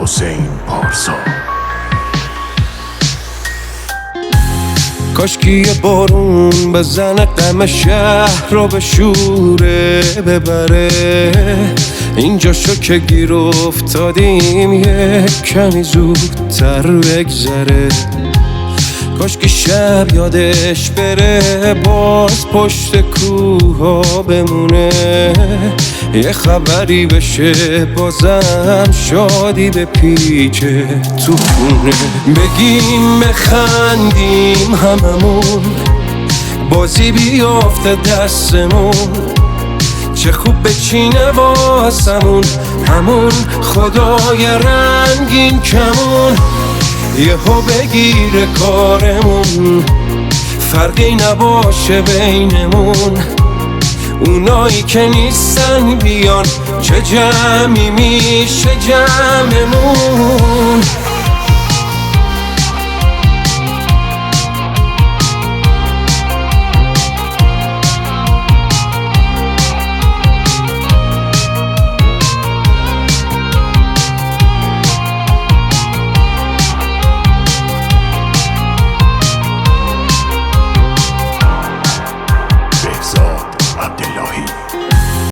حسین پارسا. کاشکی یه بارون بزنه غم شهر رو به شوره ببره، اینجا شو که گیر افتادیم یه کمی زودتر بگذره. کاشکی شب یادش بره باز پشت کوها بمونه، یه خبری بشه بازم شادی به پیچه تو خونه. بگیم بخندیم هممون، بازی بیافته دستمون، چه خوب بچینه واسمون همون خدای رنگین کمون. یهو بگیره کارمون، فرقی نباشه بینمون، اونایی که نیستن بیان چه جمعی میشه جمعمون.